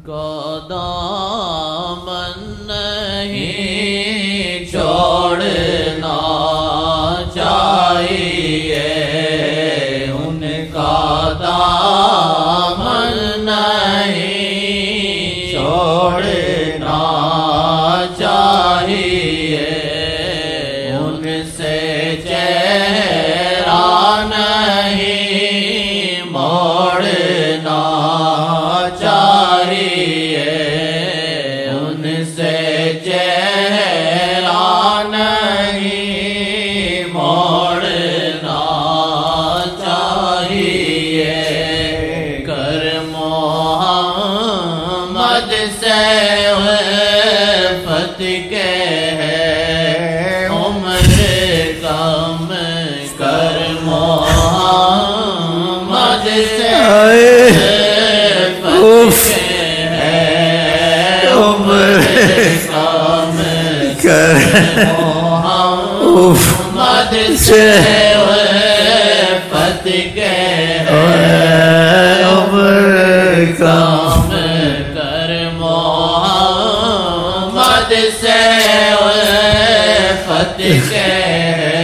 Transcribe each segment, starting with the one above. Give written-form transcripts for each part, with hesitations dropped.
کا دامن نہیں چھوڑنا چاہیے، ان کا دامن نہیں چھوڑنا چاہیے، ان سے چہرہ نہیں موڑنا چاہیے، ان سے چہرہ نہیں موڑنا چاہیے، کر محمد سے الفت کے ہے عمر کم، کر محمد سے الفت کے ہے عمر کم، کر محمد سے الفت کے ہے عمر کم، کر محمد سے الفت کے ہے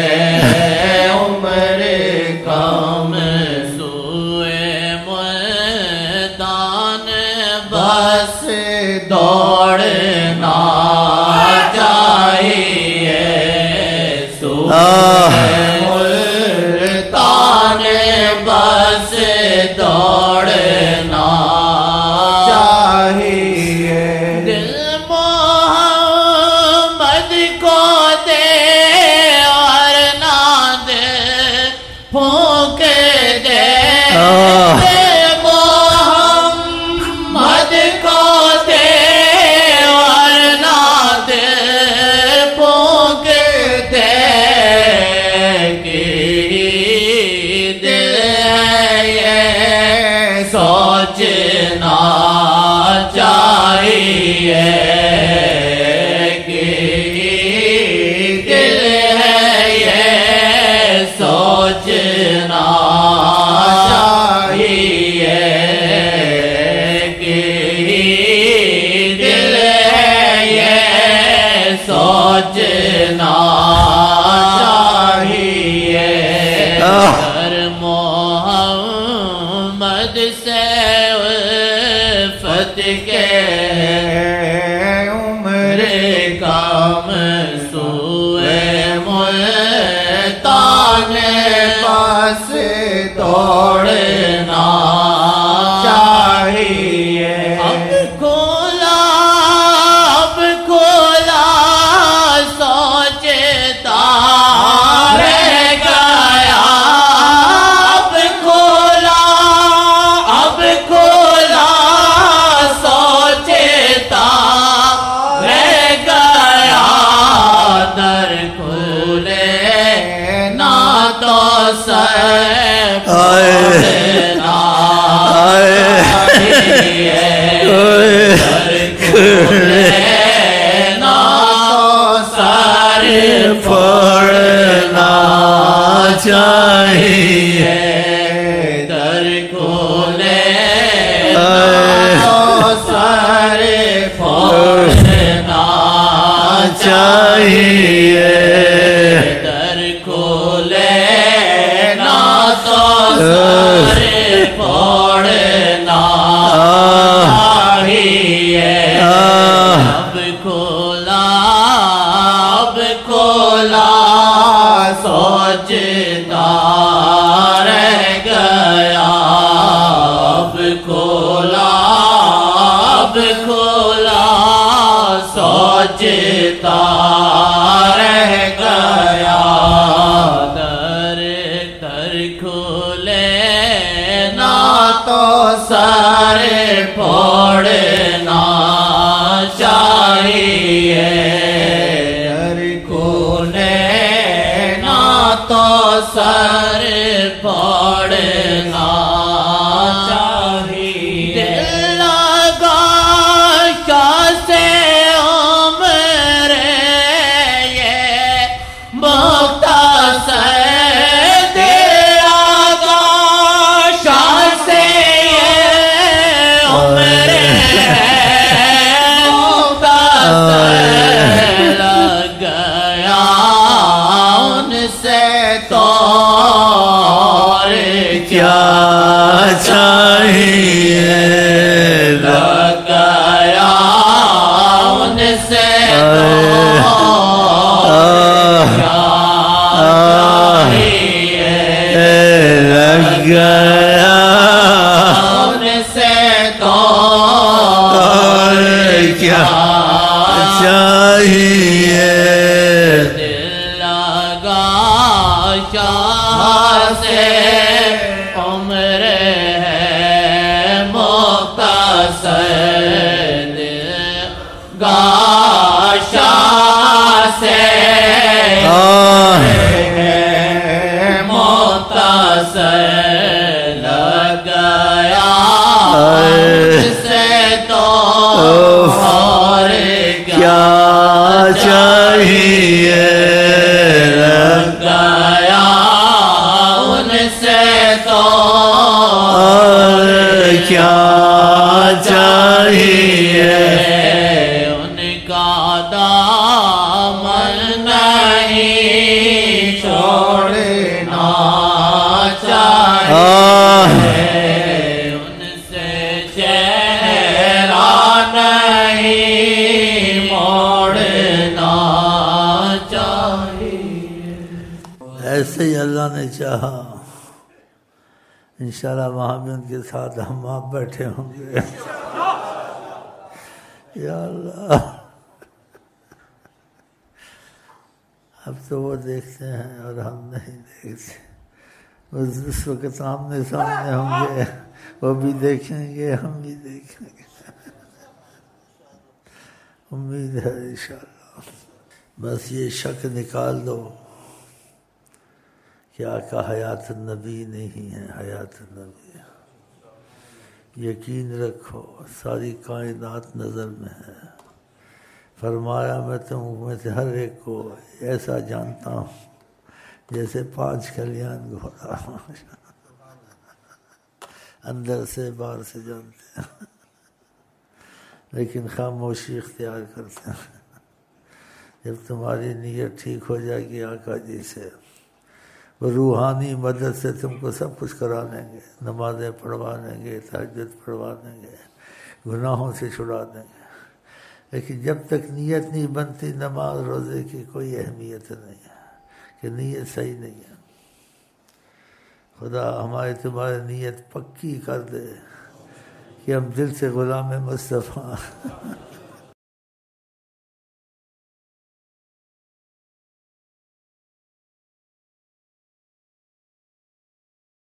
عمر کم، سوئے میدان بس دوڑنا چاہیے، سوئے میدان بس دوڑنا چاہیے، دل محمد کو دے اور نہ دے پھونک دے، محمد کو دے اور نہ دے پھونک دے، کہ دل ہے یہ سوچنا چاہیے، کہ دل ہے یہ سوچنا چاہیے، کہ دل ہے یہ سوچنا چاہیے، کر محمد سے الفت کے عمر کم، سوئے ملتان پاس دوڑنا چاہیے، اب کھولا سوچتا رہ گیا، اب کھولا سوچتا رہ گیا، در کھلے نہ تو سر پڑنا چاہیے، در کھلے نہ تو سر پڑنا چاہیے، در کھلے نہ تو سر پڑنا چاہیے، در کھلے نہ تو سر پڑنا چاہیے، اب کھولا سوچتا رہ گیا، اب کھولا سوچتا رہ گیا، در کھلے نہ تو سر پھوڑنا چاہیے، در کھلے نہ تو سر پھوڑنا چاہیے، دل لگا کیسے عمر سید گاشا سے متصل لگ گیا سے تو اور کیا چاہیے لگ گیا ان سے تو اور کیا چاہیے ان کا دامن نہیں چھوڑنا چاہیے ان سے چہرہ نہیں موڑنا چاہیے ایسے ہی اللہ نے چاہا انشاءاللہ وہاں بھی ان کے ساتھ ہم آپ بیٹھے ہوں گے یا اللہ اب تو وہ دیکھتے ہیں اور ہم نہیں دیکھتے اس وقت آمنے سامنے ہوں گے وہ بھی دیکھیں گے ہم بھی دیکھیں گے امید ہے انشاءاللہ بس یہ شک نکال دو کہ آقا حیات النبی نہیں ہے حیات النبی یقین رکھو ساری کائنات نظر میں ہے فرمایا میں تم میں سے ہر ایک کو ایسا جانتا ہوں جیسے 5 کلیان گھوڑا اندر سے باہر سے جانتے ہیں لیکن خاموشی اختیار کرتے ہیں جب تمہاری نیت ٹھیک ہو جائے گی آقا جی سے وہ روحانی مدد سے تم کو سب کچھ کرا دیں گے نمازیں پڑھوا دیں گے تہجد پڑھوا دیں گے گناہوں سے چھڑا دیں گے لیکن جب تک نیت نہیں بنتی نماز روزے کی کوئی اہمیت نہیں ہے کہ نیت صحیح نہیں ہے خدا ہماری تمہاری نیت پکی کر دے کہ ہم دل سے غلام مصطفیٰ